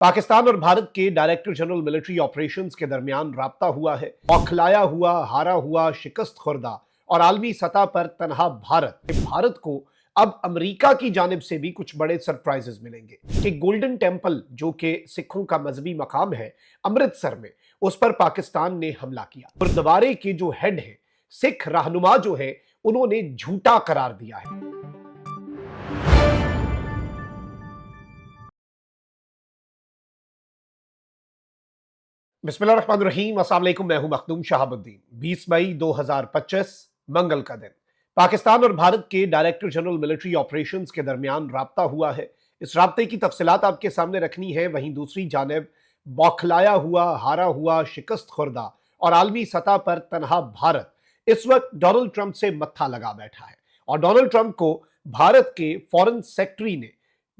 पाकिस्तान और भारत के director general military operations के दरमियान राब्ता हुआ है। बौखलाया हुआ, हारा हुआ, शिकस्त खुर्दा और आलमी सतह पर तनहा भारत को अब अमेरिका की जानिब से भी कुछ बड़े सरप्राइजेस मिलेंगे कि गोल्डन टेंपल, जो कि सिखों का मजहबी मकाम है अमृतसर में, उस पर पाकिस्तान ने हमला किया। गुरुद्वारे के जो हेड है, सिख रहनुमा जो है, उन्होंने झूठा करार दिया है। बिस्मिल्लाहिर्रहमानिर्रहीम, अस्सलाम वालेकुम। मैं हूं मखदूम शहाबुद्दीन। 20 मई 2025 मंगल का दिन। पाकिस्तान और भारत के डायरेक्टर जनरल मिलिट्री ऑपरेशंस के दरमियान राब्ता हुआ है। इस राब्ते की तफसीलात आपके सामने रखनी है। वहीं दूसरी जानिब बौखलाया हुआ, हारा हुआ, शिकस्त खुर्दा और आलमी सतह पर तनहा भारत इस वक्त डोनाल्ड ट्रंप से मत्था लगा बैठा है और डोनाल्ड ट्रंप को भारत के फॉरेन सेक्रेटरी ने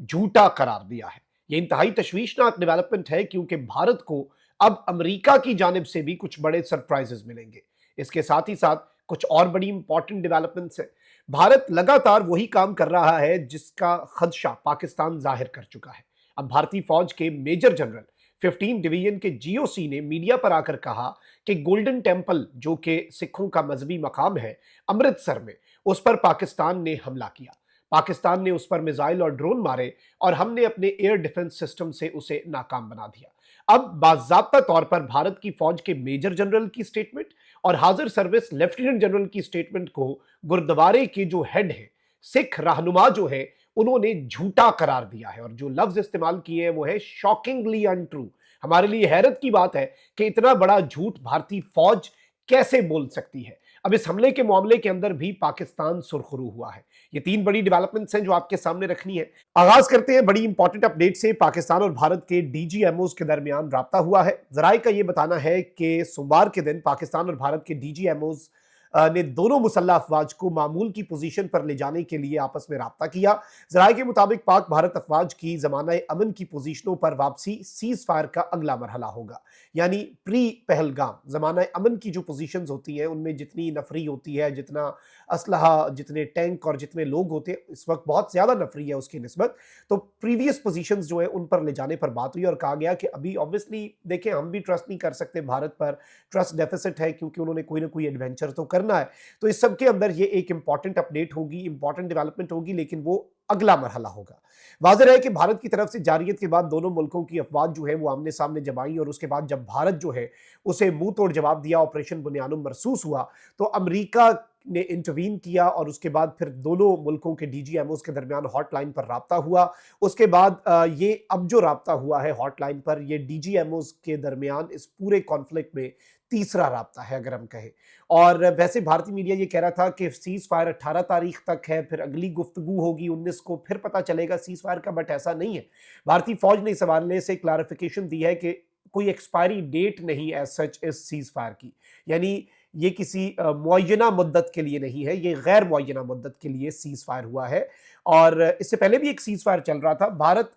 झूठा करार दिया है। यह इंतहाई तशवीशनाक डेवलपमेंट है, क्योंकि भारत को अब अमेरिका की जानिब से भी कुछ बड़े सरप्राइजेस मिलेंगे। इसके साथ ही साथ कुछ और बड़ी इंपॉर्टेंट डेवलपमेंट्स है। भारत लगातार वही काम कर रहा है जिसका खदशा पाकिस्तान जाहिर कर चुका है। अब भारतीय फौज के मेजर जनरल 15 डिवीजन के जीओसी ने मीडिया पर आकर कहा कि गोल्डन टेंपल, जो कि सिखों का मजहबी मकाम है अमृतसर में, उस पर पाकिस्तान ने हमला किया। पाकिस्तान ने उस पर मिसाइल और ड्रोन मारे और हमने अपने एयर डिफेंस सिस्टम से उसे नाकाम बना दिया। अब बाज़ाब्ता तौर पर भारत की फौज के मेजर जनरल की स्टेटमेंट और हाजिर सर्विस लेफ्टिनेंट जनरल की स्टेटमेंट को गुरुद्वारे के जो हेड है, सिख रहनुमा जो है, उन्होंने झूठा करार दिया है और जो लफ्ज इस्तेमाल किए हैं वो है शॉकिंगली अनट्रू। हमारे लिए हैरत की बात है कि इतना बड़ा झूठ भारतीय फौज कैसे बोल सकती है। अब इस हमले के मामले के अंदर भी पाकिस्तान सुरखरू हुआ है। ये तीन बड़ी डेवलपमेंट्स हैं जो आपके सामने रखनी है। आगाज करते हैं बड़ी इंपॉर्टेंट अपडेट से। पाकिस्तान और भारत के डीजीएमओस के दरमियान राब्ता हुआ है। जराये का यह बताना है कि सोमवार के दिन पाकिस्तान और भारत के डीजीएमओस ने दोनों मुसल्लह अफवाज को मामूल की पोजीशन पर ले जाने के लिए आपस में राब्ता किया। जराये के मुताबिक पाक भारत अफवाज की जमाना अमन की पोजीशनों पर वापसी सीज फायर का अगला मरहला होगा। यानी प्री पहलगाम जमाना अमन की जो पोजीशंस होती हैं उनमें जितनी नफरी होती है, जितना असलहा, जितने टैंक और जितने लोग होते हैं, इस वक्त बहुत ज्यादा नफरी है उसकी निस्बत। तो प्रीवियस पोजीशंस जो है उन पर ले जाने पर बात हुई और कहा गया कि अभी ऑब्वियसली देखें, हम भी ट्रस्ट नहीं कर सकते भारत पर, ट्रस्ट डेफिसिट है क्योंकि उन्होंने कोई ना कोई एडवेंचर तो करना है। तो इस सब के अंदर ये एक इंपॉर्टेंट अपडेट होगी, इंपॉर्टेंट डेवलपमेंट होगी, लेकिन वो अगला मरहला होगा। वाज़ेह है कि भारत की तरफ से जारियत के बाद दोनों मुल्कों की अफवाज जो है वो आमने सामने जब आई और उसके बाद जब भारत जो है उसे मुंह तोड़ जवाब दिया, ऑपरेशन बुनियानुम मरसूस हुआ, तो अमेरिका ने इंटरवीन किया और उसके बाद फिर दोनों मुल्कों के डीजीएमओस के दरमियान हॉटलाइन पर राब्ता हुआ। उसके बाद ये अब जो राब्ता हुआ है हॉटलाइन पर, ये डीजीएमओस के दरमियान इस पूरे कॉन्फ्लिक्ट में तीसरा राब्ता है अगर हम कहें। और वैसे भारतीय मीडिया ये कह रहा था कि सीज फायर 18 तारीख तक है, फिर अगली गुफ्तगू होगी 19 को, फिर पता चलेगा सीज फायर का, बट ऐसा नहीं है। भारतीय फौज ने इस हवाले से क्लैरिफिकेशन दी है कि कोई एक्सपायरी डेट नहीं एज सच इस सीज फायर की। यानी ये किसी मुअय्यना मुद्दत के लिए नहीं है, ये गैर मुअय्यना मुद्दत के लिए सीज फायर हुआ है। और इससे पहले भी एक सीज फायर चल रहा था। भारत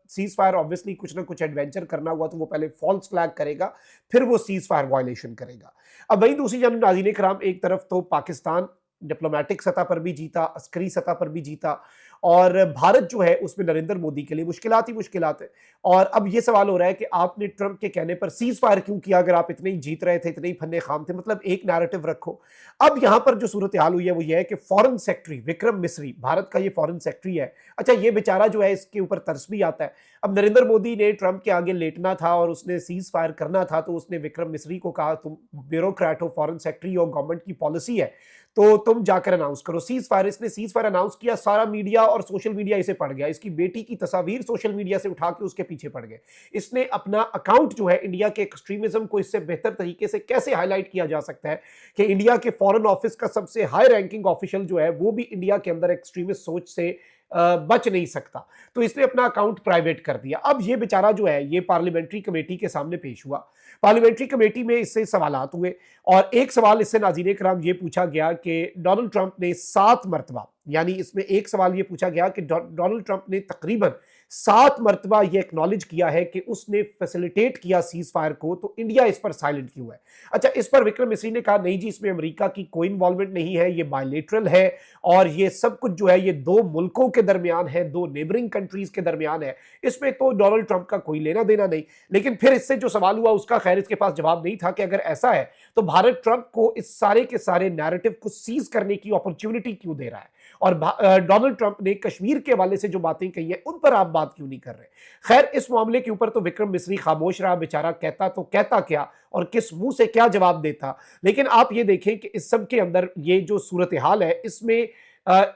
सीज फायर ऑब्वियसली कुछ ना कुछ एडवेंचर करना हुआ तो वो पहले फॉल्स फ्लैग करेगा, फिर वो सीज फायर वायलेशन करेगा। अब वहीं दूसरी जानब नाज़रीन कराम, एक तरफ तो पाकिस्तान डिप्लोमेटिक सतह पर भी जीता, अस्करी सतह पर भी जीता, और भारत जो है उसमें नरेंद्र मोदी के लिए मुश्किलात ही मुश्किलात है। और अब ये सवाल हो रहा है कि आपने ट्रंप के कहने पर सीज फायर क्यों किया, अगर आप इतने ही जीत रहे थे, इतने ही फन्ने खाम थे, मतलब एक नैरेटिव रखो। अब यहां पर जो सूरत हाल हुई है वो ये है कि फॉरेन सेक्रेटरी विक्रम मिस्री, भारत का ये फॉरेन सेक्रेटरी है। अच्छा, ये बेचारा जो है, इसके ऊपर तरस भी आता है। अब नरेंद्र मोदी ने ट्रंप के आगे लेटना था और उसने सीज फायर करना था, तो उसने विक्रम मिस्री को कहा, तुम ब्यूरोक्रेट हो, फॉरेन सेक्रेटरी हो, गवर्नमेंट की पॉलिसी है तो तुम जाकर अनाउंस करो सीज फायर। इसने सीज फायर अनाउंस किया, सारा मीडिया और सोशल मीडिया इसे पढ़ गया। इसकी बेटी की तस्वीर सोशल मीडिया से उठा के उसके पीछे पड़ गए। इसने अपना अकाउंट जो है, इंडिया के एक्सट्रीमिज्म को इससे बेहतर तरीके से कैसे हाईलाइट किया जा सकता है कि इंडिया के फॉरेन ऑफिस का सबसे हाई रैंकिंग ऑफिशियल जो है वो भी इंडिया के अंदर एक्सट्रीमिस्ट सोच से बच नहीं सकता, तो इसने अपना अकाउंट प्राइवेट कर दिया। अब ये बेचारा जो है ये पार्लियामेंट्री कमेटी के सामने पेश हुआ। पार्लियामेंट्री कमेटी में इससे सवालात हुए और एक सवाल इससे नाज़रीन कराम ये पूछा गया कि डोनाल्ड ट्रंप ने 7 मरतबा, यानी इसमें एक सवाल ये पूछा गया कि डोनाल्ड ट्रंप ने तकरीबन 7 मर्तबा ये एक्नॉलेज किया है कि उसने फैसिलिटेट किया सीज फायर को, तो इंडिया इस पर साइलेंट क्यों है? अच्छा, इस पर विक्रम मिस्री ने कहा नहीं जी, इसमें अमेरिका की कोई इन्वॉल्वमेंट नहीं है, ये बायलेटरल है और ये सब कुछ जो है ये दो मुल्कों के दरमियान है, दो नेबरिंग कंट्रीज के दरमियान है, इसमें तो डोनाल्ड ट्रंप का कोई लेना देना नहीं। लेकिन फिर इससे जो सवाल हुआ उसका खैर इसके पास जवाब नहीं था कि अगर ऐसा है तो भारत ट्रंप को इस सारे के सारे नैरेटिव को सीज करने की अपॉर्चुनिटी क्यों दे रहा है, और डोनाल्ड ट्रंप ने कश्मीर के हवाले से जो बातें कही है उन पर आप बात क्यों नहीं कर रहे? खैर, इस मामले के ऊपर तो विक्रम मिस्री खामोश रहा, बेचारा कहता तो कहता क्या और किस मुंह से क्या जवाब देता। लेकिन आप ये देखें कि इस सब के अंदर ये जो सूरत हाल है इसमें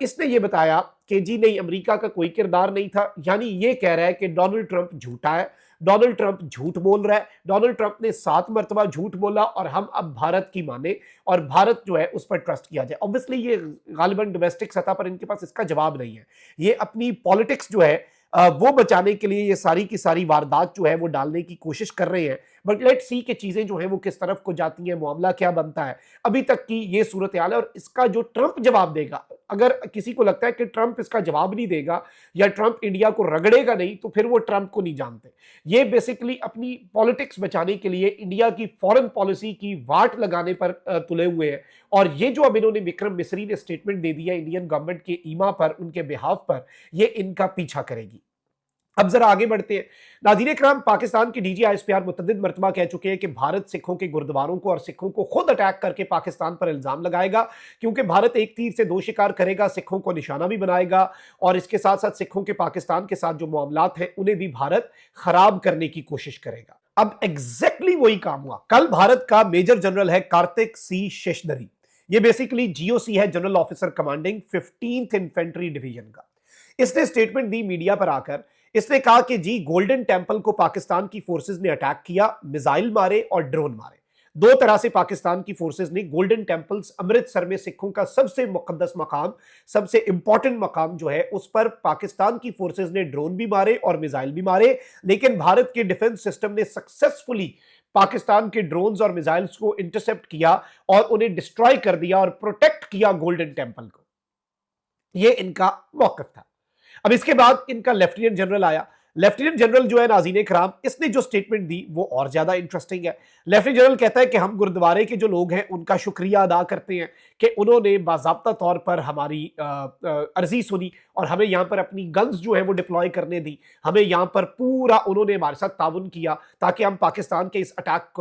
इसने ये बताया कि जी नहीं, अमेरिका का कोई किरदार नहीं था, यानी ये कह रहा है कि डोनाल्ड ट्रंप झूठा है, डोनाल्ड ट्रंप झूठ बोल रहा है, डोनाल्ड ट्रंप ने 7 मरतबा झूठ बोला और हम अब भारत की माने और भारत जो है उस पर ट्रस्ट किया जाए। ऑब्वियसली ये गालिबन डोमेस्टिक सतह पर इनके पास इसका जवाब नहीं है। ये अपनी पॉलिटिक्स जो है वो बचाने के लिए ये सारी की सारी वारदात जो है वो डालने की कोशिश कर रहे हैं। बट लेट्स सी कि चीजें जो है वो किस तरफ को जाती हैं, मामला क्या बनता है। अभी तक की ये सूरत हाल है और इसका जो ट्रंप जवाब देगा, अगर किसी को लगता है कि ट्रंप इसका जवाब नहीं देगा या ट्रंप इंडिया को रगड़ेगा नहीं, तो फिर वो ट्रंप को नहीं जानते। ये बेसिकली अपनी पॉलिटिक्स बचाने के लिए इंडिया की फॉरेन पॉलिसी की वाट लगाने पर तुले हुए हैं। और ये जो अब इन्होंने विक्रम मिस्री ने स्टेटमेंट दे दिया इंडियन गवर्नमेंट के ईमा पर, उनके बिहाफ पर, ये इनका पीछा करेगी। अब जरा आगे बढ़ते हैं। नाज़रीन इकराम, पाकिस्तान के डीजी ISPR मुतअद्दिद मरतबा कह चुके हैं कि भारत सिखों के गुरुद्वारों को और सिखों को खुद अटैक करके पाकिस्तान पर इल्जाम लगाएगा, क्योंकि भारत एक तीर से दो शिकार करेगा, सिखों को निशाना भी बनाएगा और इसके साथ साथ सिखों के पाकिस्तान के साथ जो मामलात हैं उन्हें भी भारत खराब करने की कोशिश करेगा। अब एग्जैक्टली वही काम हुआ। कल भारत का मेजर जनरल है कार्तिक सी शेषधरी, ये बेसिकली GOC है, general officer commanding 15th infantry division का। इसने स्टेटमेंट दी मीडिया पर आकर। इसने कहा कि जी, गोल्डन टेंपल को पाकिस्तान की फोर्सेस ने अटैक किया, मिसाइल मारे और ड्रोन मारे। दो तरह से पाकिस्तान की फोर्सेस ने गोल्डन टेंपल्स, अमृतसर में सिखों का सबसे मुकद्दस मकाम, सबसे इंपॉर्टेंट मकाम जो है, उस पर पाकिस्तान की फोर्सेस ने ड्रोन भी मारे और मिसाइल भी मारे। लेकिन भारत के डिफेंस सिस्टम ने सक्सेसफुली पाकिस्तान के ड्रोन्स और मिसाइल्स को इंटरसेप्ट किया और उन्हें डिस्ट्रॉय कर दिया और प्रोटेक्ट किया गोल्डन टेंपल को। यह इनका मौकफ था। अब इसके बाद इनका लेफ्टिनेंट जनरल आया। लेफ्टिनेंट जनरल जो है नाज़रीन इकराम, इसने जो स्टेटमेंट दी वो और ज्यादा इंटरेस्टिंग है। लेफ्टिनेंट जनरल कहता है कि हम गुरुद्वारे के जो लोग हैं उनका शुक्रिया अदा करते हैं कि उन्होंने बाज़ाब्ता तौर पर हमारी अर्जी सुनी और हमें यहाँ पर अपनी गन्स जो है वो डिप्लॉय करने दी। हमें यहाँ पर पूरा उन्होंने हमारे साथ ताउन किया ताकि हम पाकिस्तान के इस अटैक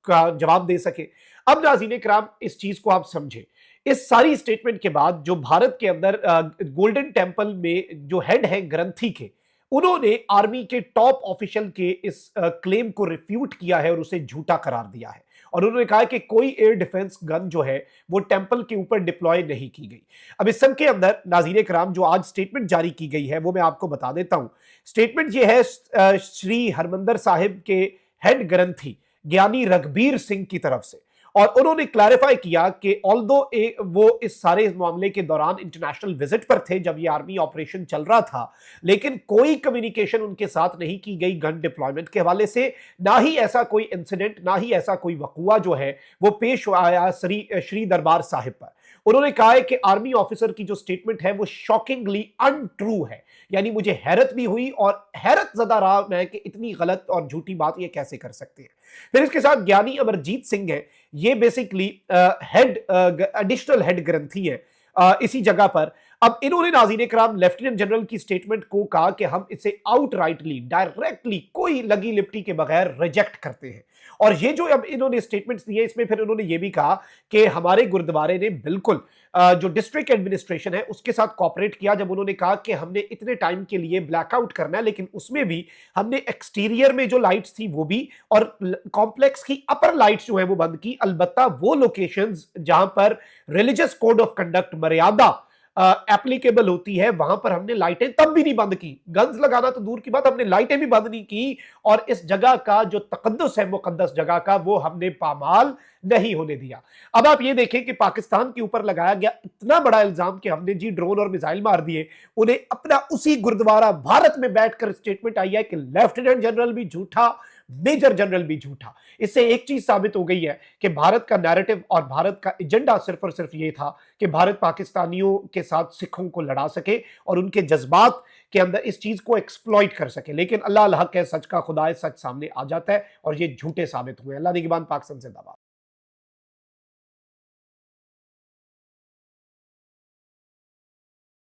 का जवाब दे सके। अब नाज़रीन इकराम, इस चीज को आप समझे। इस सारी स्टेटमेंट के बाद जो भारत के अंदर गोल्डन टेंपल में जो हेड है ग्रंथी के, उन्होंने आर्मी के टॉप ऑफिशियल के इस क्लेम को रिफ्यूट किया है और उसे झूठा करार दिया है। और उन्होंने कहा कि कोई एयर डिफेंस गन जो है वो टेंपल के ऊपर डिप्लॉय नहीं की गई। अब इस सब के अंदर नाज़रीन कराम, जो आज स्टेटमेंट जारी की गई है वो मैं आपको बता देता हूं। स्टेटमेंट ये है श्री हरमंदर साहिब के हेड ग्रंथी ज्ञानी रघबीर सिंह की तरफ से, और उन्होंने क्लैरिफाई किया कि ऑल्दो वो इस सारे मामले के दौरान इंटरनेशनल विजिट पर थे जब ये आर्मी ऑपरेशन चल रहा था, लेकिन कोई कम्युनिकेशन उनके साथ नहीं की गई गन डिप्लॉयमेंट के हवाले से, ना ही ऐसा कोई इंसिडेंट, ना ही ऐसा कोई वकुआ जो है वो पेश आया श्री दरबार साहिब पर। उन्होंने कहा है कि आर्मी ऑफिसर की जो स्टेटमेंट है वो शॉकिंगली अनट्रू है। यानी मुझे हैरत भी हुई और हैरत ज़दा रहा मैं कि इतनी गलत और झूठी बात ये कैसे कर सकते हैं। फिर इसके साथ ज्ञानी अमरजीत सिंह है, ये बेसिकली हेड एडिशनल हेड ग्रंथी है इसी जगह पर। अब इन्होंने नाज़रीन इकराम लेफ्टिनेंट जनरल की स्टेटमेंट को कहा कि हम इसे आउटराइटली, डायरेक्टली, कोई लगी लिपटी के बगैर रिजेक्ट करते हैं। और ये जो अब इन्होंने स्टेटमेंट्स दिए, इसमें फिर उन्होंने ये भी कहा कि हमारे गुरुद्वारे ने बिल्कुल जो डिस्ट्रिक्ट एडमिनिस्ट्रेशन है उसके साथ कोऑपरेट किया, जब उन्होंने कहा कि हमने इतने टाइम के लिए ब्लैकआउट करना है, लेकिन उसमें भी हमने एक्सटीरियर में जो लाइट्स थी वो भी और कॉम्प्लेक्स की अपर लाइट्स जो है वो बंद की। अलबत्ता वो लोकेशंस जहां पर रिलीजियस कोड ऑफ कंडक्ट मर्यादा एप्लीकेबल होती है वहां पर हमने लाइटें तब भी नहीं बंद की। गन्स लगाना तो दूर की बात, हमने लाइटें भी बंद नहीं की और इस जगह का जो तकद्दुस है मुकद्दस जगह का, वो हमने पामाल नहीं होने दिया। अब आप ये देखें कि पाकिस्तान के ऊपर लगाया गया इतना बड़ा इल्जाम कि हमने जी ड्रोन और मिसाइल मार दिए, उन्हें अपना उसी गुरुद्वारा भारत में बैठकर स्टेटमेंट आई है कि लेफ्टिनेंट जनरल भी झूठा, मेजर जनरल भी झूठा। इससे एक चीज साबित हो गई है कि भारत का नैरेटिव और भारत का एजेंडा सिर्फ और सिर्फ ये था कि भारत पाकिस्तानियों के साथ सिखों को लड़ा सके और उनके जज्बात के अंदर इस चीज को एक्सप्लॉइट कर सके। लेकिन अल्लाह अल हक है, सच का खुदा है, सच सामने आ जाता है और ये झूठे साबित हुए। अल्लाह निगहबान, पाकिस्तान जिंदाबाद।